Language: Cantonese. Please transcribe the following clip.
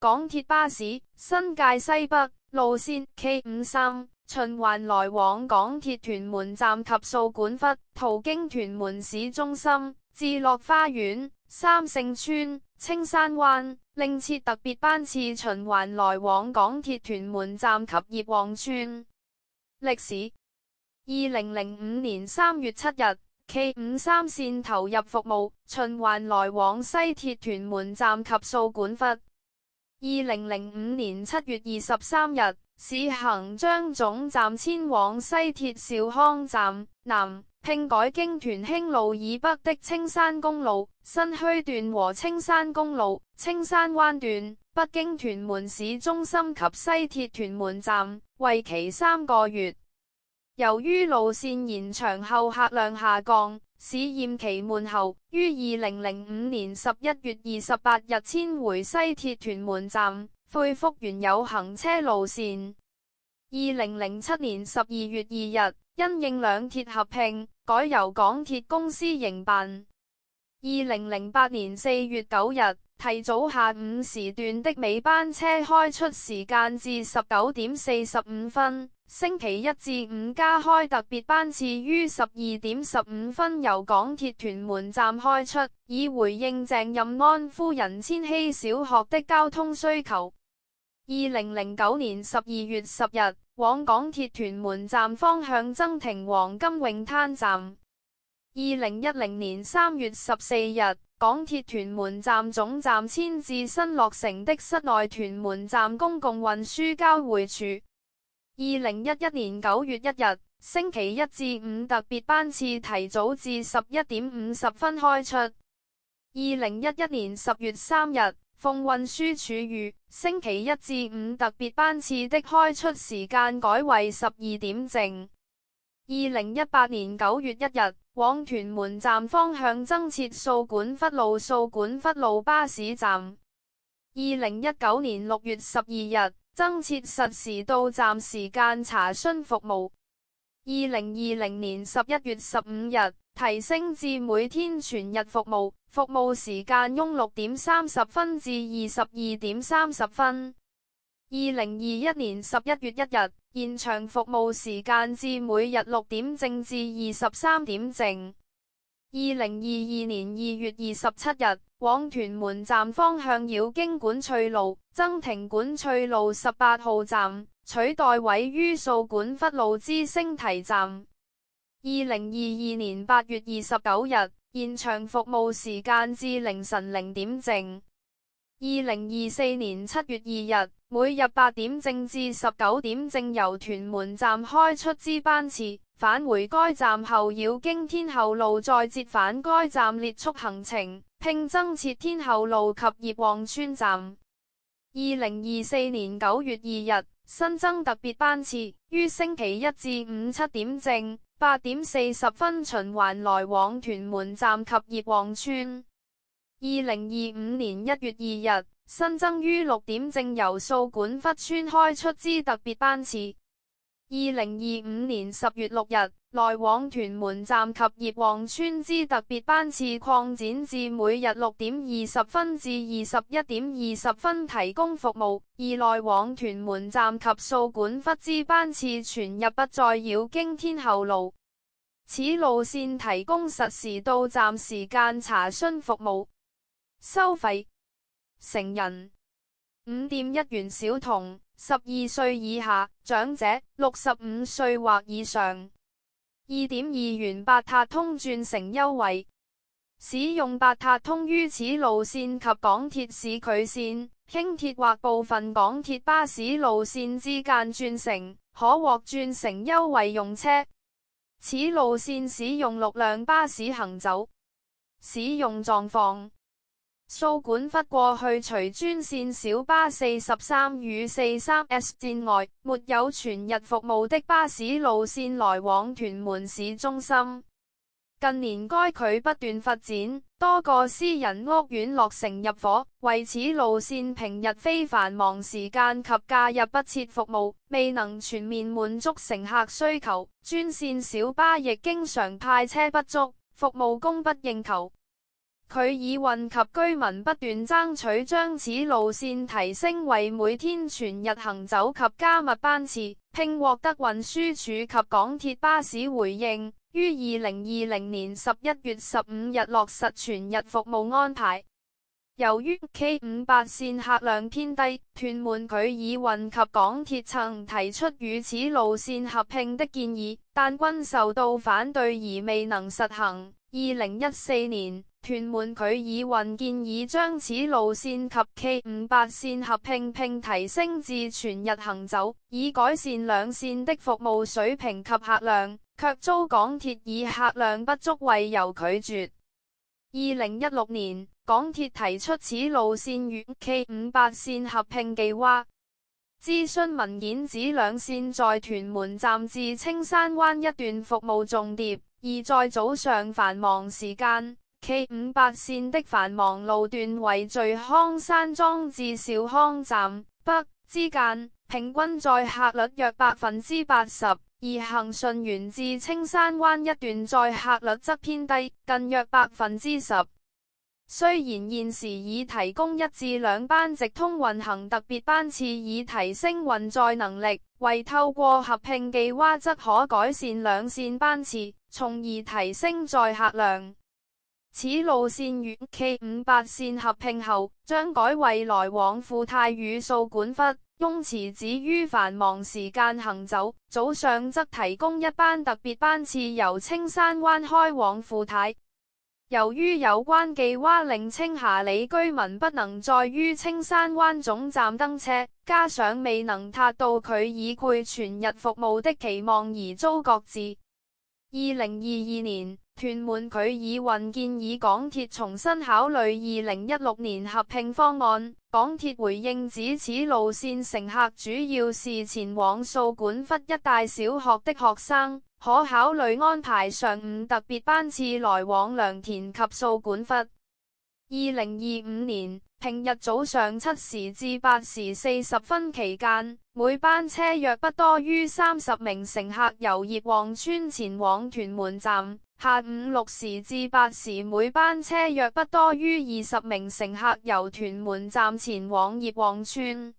港鐵巴士新界西北路線 K53 循環來往港鐵屯門站及掃管笏，途經屯門市中心、置樂花園、三聖村、青山灣，另設特別班次循環來往港鐵屯門站及葉王村。歷史：2005年3月7日 ，K53 線投入服務，循環來往西鐵屯門站及掃管笏。2005年7月23日，試行將總站遷往西鐵兆康站南，並改經屯興路以北的青山公路、新墟段和青山公路、青山灣段，北經屯門市中心及西鐵屯門站，為期3個月。由於路線延長後客量下降，試驗期滿後，於2005年11月28日遷回西鐵屯門站，恢復原有行車路線。2007年12月2日，因應兩鐵合併，改由港鐵公司營辦。2008年4月9日，提早下午時段的尾班車開出時間至19點45分，星期一至五加開特別班次於12點15分由港鐵屯門站開出，以回應鄭任安夫人千禧小學的交通需求。2009年12月10日，往港鐵屯門站方向增停黃金泳灘站。2010年3月14日，港鐵屯門站總站遷至新落成的室內屯門站公共運輸交匯處。2011年9月1日，星期一至五特別班次提早至11點50分開出。2011年10月3日，奉運輸署諭，星期一至五特別班次的開出時間改為12點正。2018年9月1日，往屯門站方向增設掃管笏路巴士站。2019年6月12日，增設實時到站時間查詢服務。2020年11月15日，提升至每天全日服務，服務時間由6點30分至22點30分。2021年11月1日，延長服務時間至每日6點正至23點正。2022年2月27日，往屯門站方向繞經管翠路，增停管翠路18號站，取代位於掃管笏路之星堤站。2022年8月29日，延長服務時間至凌晨0點正。2024年7月2日，每日8點正至19點正由屯門站開出之班次，返回該站後繞經天后路再折返該站列速行程，並增設天后路及葉王村站。2024年9月2日，新增特別班次，於星期一至五7點正、8點40分循環來往屯門站及葉王村。2025年1月2日，新增於6點正由掃管笏村開出之特別班次。2025年10月6日，來往屯門站及葉王村之特別班次擴展至每日6點20分至21點20分提供服務，而來往屯門站及掃管笏之班次全日不再繞經天后路。此路線提供實時到站時間查詢服務。收費：成人5.1元，小童12歲以下，長者65歲或以上2.2元八達通轉乘優惠。使用八達通於此路線及港鐵市區線、輕鐵或部分港鐵巴士路線之間轉乘，可獲轉乘優惠用車。此路線使用6輛巴士行走。使用狀況：掃管笏過去除專線小巴43與43S 線外，沒有全日服務的巴士路線來往屯門市中心。近年該區不斷發展，多個私人屋苑落成入伙，為此路線平日非繁忙時間及假日不設服務，未能全面滿足乘客需求。專線小巴亦經常派車不足，服務供不應求。佢議運及居民不斷爭取將此路線提升為每天全日行走及加密班次，並獲得運輸署及港鐵巴士回應，於2020年11月15日落實全日服務安排。由於 K58 線客量偏低，屯門區議運及港鐵曾提出與此路線合併的建議，但均受到反對而未能實行。2014年，屯門區議運建議將此路線及 K58 線合併並提升至全日行走，以改善兩線的服務水平及客量，卻遭港鐵以客量不足為由拒絕。2016年，港鐵提出此路線與 K58 線合併計劃。諮詢文件指兩線在屯門站至青山灣一段服務重疊，而在早上繁忙時間，K58 線的繁忙路段為聚康山莊至兆康站北之間，平均載客率約80%，而恆順園至青山灣一段載客率則偏低，近約10%。雖然現時已提供1至2班直通運行特別班次以提升運載能力，為透過合併計劃則可改善兩線班次，從而提升載客量。此路線與 K58 線合併後，將改為來往富泰與掃管笏、雍慈寺於繁忙時間行走，早上則提供1班特別班次由青山灣開往富泰。由於有關計劃令青霞里居民不能再於青山灣總站登車，加上未能達到佢議配全日服務的期望而遭擱置。2022年，屯門區議運建議港鐵重新考慮2016年合併方案，港鐵回應指此路線乘客主要是前往掃管笏一帶小學的學生，可考慮安排上午特別班次來往良田及掃管笏。2025年，平日早上7時至8時40分期間，每班車約不多於30名乘客由葉旺村前往屯門站；下午6時至8時，每班車約不多於20名乘客由屯門站前往葉旺村。